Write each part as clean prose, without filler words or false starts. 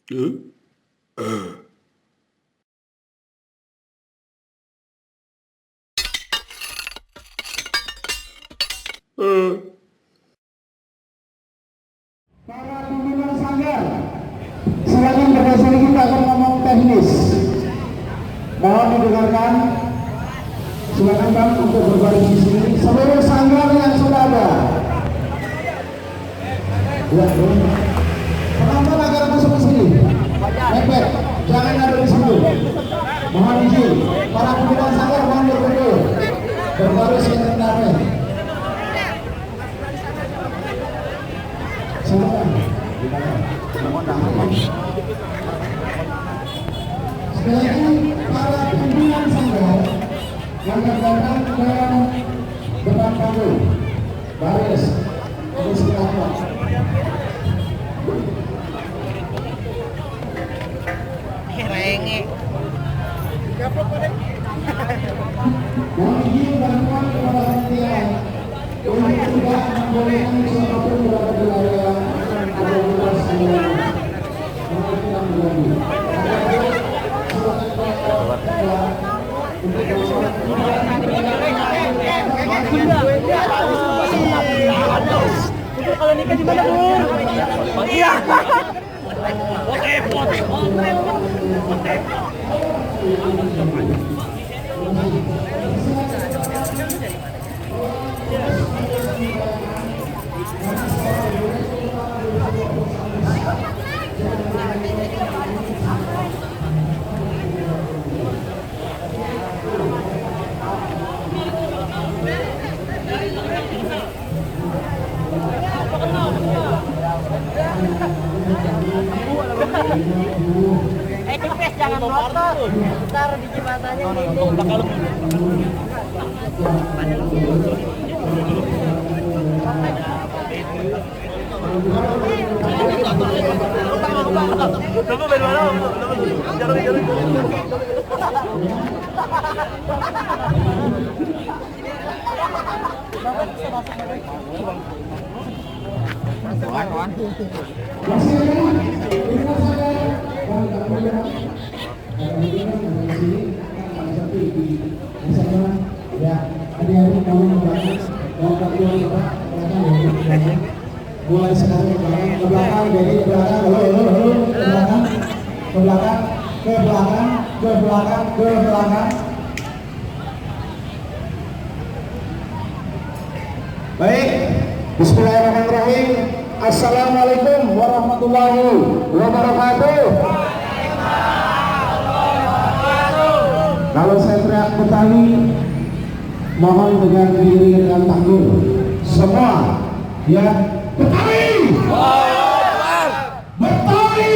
Para pimpinan sanggar, silakan berdasar kita akan ngomong teknis. Mohon didengarkan. Silakan Bang untuk berbaris di sini. Seluruh sanggar yang sudah ada. Ya, penonton agar masuk ke sini. Mepet, jangan ada di sini. Mohon izin, para pimpinan sanggar mohon berkumpul. Berbaris yang damai. Silakan. Sekali lagi, para pimpinan sanggar yang datang ke depan panggung, baris, silakan. Renge. Mohon izin bantuan kepada panitia untuk tidak membolehkan siapapun berada di area atau luar sana. Mohon tidak mengganggu. Kalau nikah di mana, Bur? Iya. Kempes jangan ngotot, ntar biji matanya mulai sekarang ke belakang, jadi ke belakang, ke belakang, ke belakang, ke belakang, ke belakang. Baik, Bismillahirrahmanirrahim. Assalamualaikum warahmatullahi wabarakatuh. Kalau saya teriak Betawi, mohon dengan diiringi takbir. Semua, ya. Betawi! Betawi!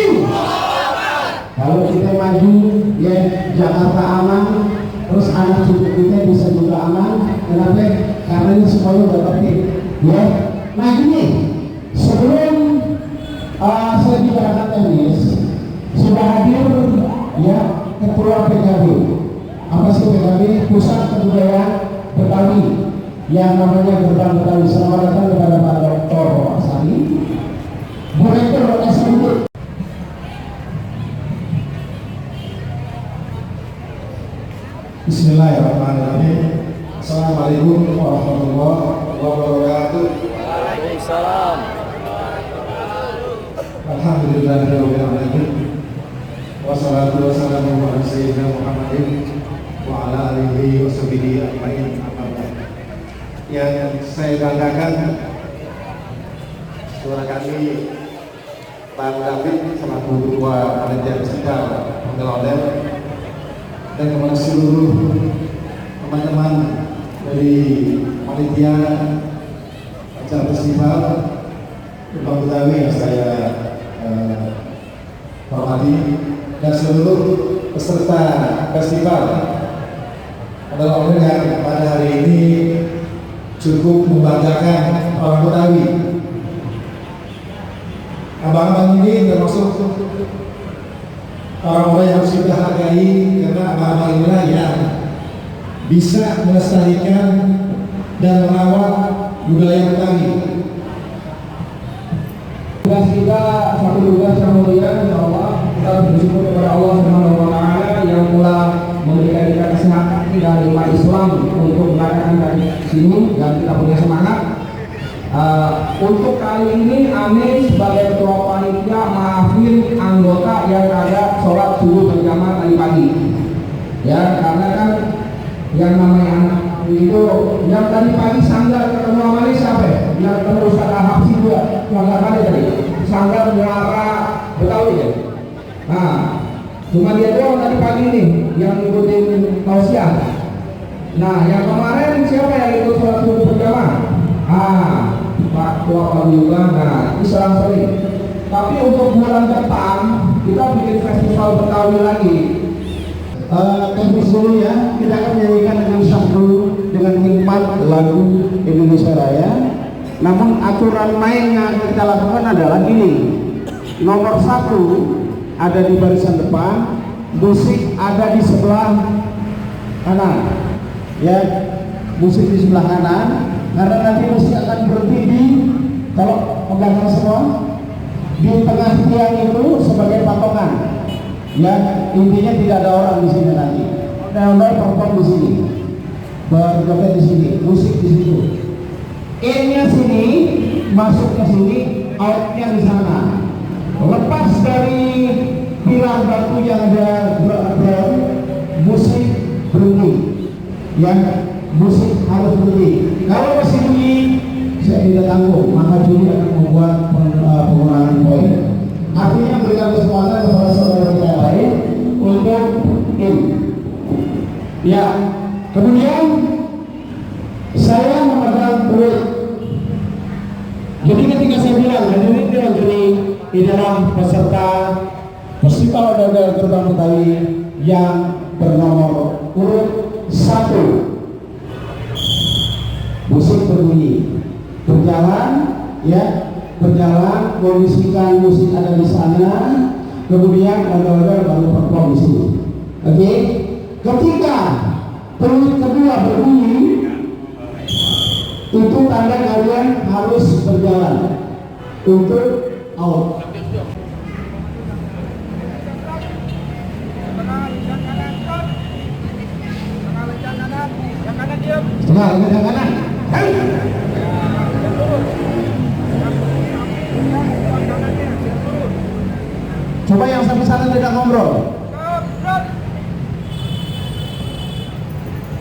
Kalau kita maju, ya Jakarta aman, terus anak cucu kita bisa juga aman. Kenapa? Karena ini semuanya udah tertib. Ya, nah ini sebelum saya bicarakan teknis, sudah hadir ya Ketua PKB. Apa sih PKB? Pusat Kebudayaan Betawi yang namanya Gerbang Betawi. Selamat datang kepada Pak Dr. Asari, Direktur SMB. Bismillahirrahmanirrahim. Assalamualaikum warahmatullahi wabarakatuh. Waalaikumsalam. Alhamdulillahirabbil alamin. Wassalatu wassalamu ala sayyidina Muhammadin wa ala alihi washabihi ajmain. Yang saya banggakan, saudara kami Bang David selaku Ketua Panitia Festival Ondel-Ondel, dan kepada seluruh teman-teman dari panitia acara festival Gerbang Betawi yang saya hormati, dan seluruh peserta festival Ondel-Ondel yang pada hari ini cukup membanggakan orang Betawi. Abang-abang ini termasuk orang-orang yang harus kita hargai, karena abang-abang inilah yang bisa melestarikan dan merawat budaya Betawi. Tugas kita satu tugas yang mulia, insya Allah sini dan kita punya semangat. Untuk kali ini Amin sebagai ketua panitia maafin anggota yang ada sholat subuh berjamaah tadi pagi. Ya, karena kan yang namanya anak itu yang tadi pagi Sanggar ketemu sama ini siapa ya? Yang ketemu Ustaz Al-Habsi juga yang nggak ada tadi. Sanggar Muara Betawi ya. Nah, cuma dia doang tadi pagi ini yang ngikutin tausiah. Nah, yang kemarin siapa yang ikut sholat subuh berjamaah? Pak Tua Paguyuban. Nah, ini selang-seling. Tapi untuk bulan depan kita bikin festival Betawi lagi. Teknis dulu ya, kita akan menyanyikan dengan syahdu dengan nikmat lagu Indonesia Raya. Namun aturan main yang kita lakukan adalah gini: nomor 1 ada di barisan depan, musik ada di sebelah kanan, ya, musik di sebelah kanan. Karena nanti musik akan berhenti di, kalau pegangan semua, di tengah tiang itu sebagai patokan. Ya, intinya tidak ada orang di sini nanti. Orang perform di sini, berjoget di sini, musik di situ. In-nya sini, masuknya sini, out-nya di sana. Lepas dari pilar batu yang ada background, musik berhenti. Ya, musik harus berhenti. Kalau masih bunyi, saya tidak tanggung, maka juri akan membuat pengurangan poin. Artinya berikan kesempatan kepada saudara kita lain untuk in. Ya, kemudian saya memegang duit. Jadi ketika saya bilang hadirin dewan juri, ini adalah peserta Festival Odol-Odol Gerbang Betawi yang bernomor urut 1. Musik berbunyi, berjalan, ya, berjalan, kondisikan musik ada di sana, kemudian odol-odol baru perform di sini. Oke, ketika peluit kedua berbunyi, itu tanda kalian harus berjalan untuk out. Setengah, yang kanan. Coba yang sampai sana tidak ngobrol.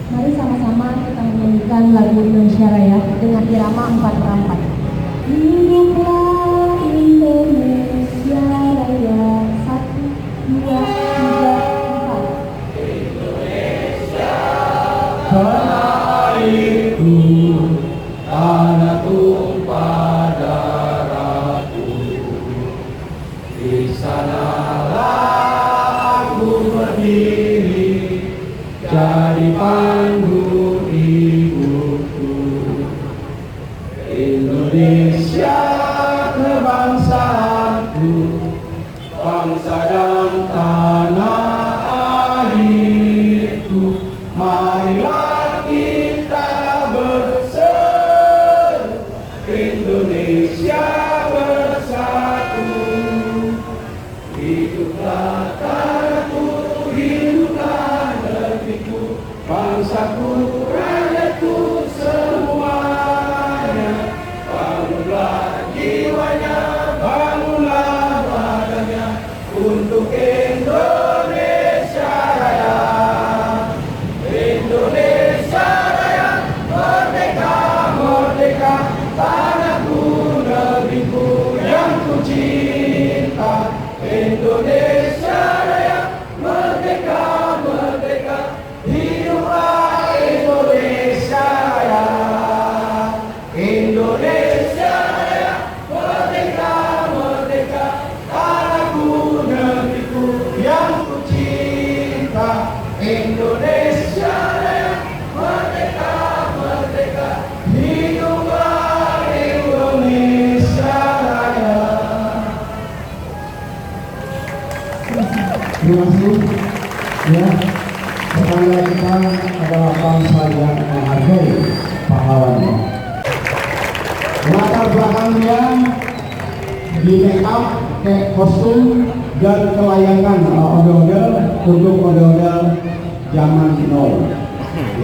Mari sama-sama kita menyanyikan lagu Indonesia Raya dengan irama 4/4. Hiduplah Indonesia Raya, 1, 2, 3, 4. Indonesia tanah airku, tanah tumpah darahku, di sanalah aku berdiri, jadi pandu ibuku. Indonesia kebangsaanku, bangsa dan tanah airku. Marilah kita bersatu, Indonesia bersatu. Hiduplah tanahku, hiduplah negeriku, bangsaku, rakyatku semuanya. Bangunlah jiwanya, bangunlah badannya untuk Indonesia Raya. Indonesia Raya, merdeka, merdeka, tanahku, negeriku yang ku cinta. Indonesia Raya, merdeka, merdeka, hiduplah Indonesia Raya. Indonesia Raya, merdeka, merdeka, tanahku, negeriku yang ku cinta. Indonesia Raya, merdeka, merdeka, hiduplah Indonesia Raya. Terima kasih. Ya, tetangga kita adalah bangsa yang menghargai pahlawannya. Latar belakangnya di make up, kayak kostum dan kelayakan odol-odol untuk odol-odol zaman now.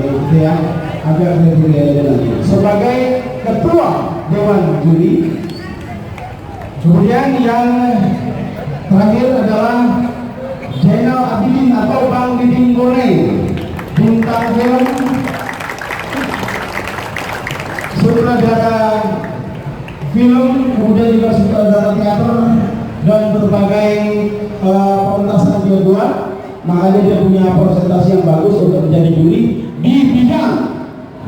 Ya, gitu ya. agar terpilih lagi sebagai ketua Dewan Juri. Kemudian yang terakhir adalah Zainal Abidin atau Bang Diding Goreng, bintang film, sutradara film, kemudian juga sutradara teater dan berbagai pementasan dia buat. Makanya dia punya presentasi yang bagus untuk menjadi juri di bidang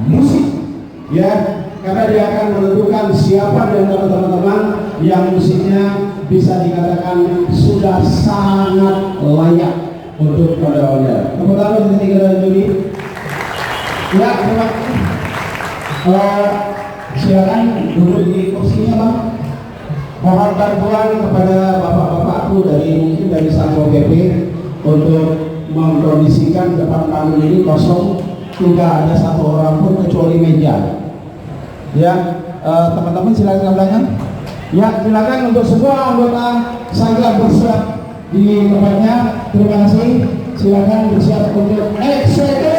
musik, ya, karena dia akan menentukan siapa di antara teman-teman yang musiknya bisa dikatakan sudah sangat layak untuk pada awalnya. Tepuk tangan untuk ketiga juri. Ya, terima kasih. Silakan duduk di kursinya, Bang. Mohon bantuan kepada bapak-bapakku mungkin dari Satpol PP untuk mengkondisikan depan panggung ini kosong, tidak ada satu orang pun kecuali meja. Ya, teman-teman silakan ke belakang. Ya, silakan untuk semua anggota saya bersiap di tempatnya. Terima kasih. Silakan bersiap untuk eksekusi.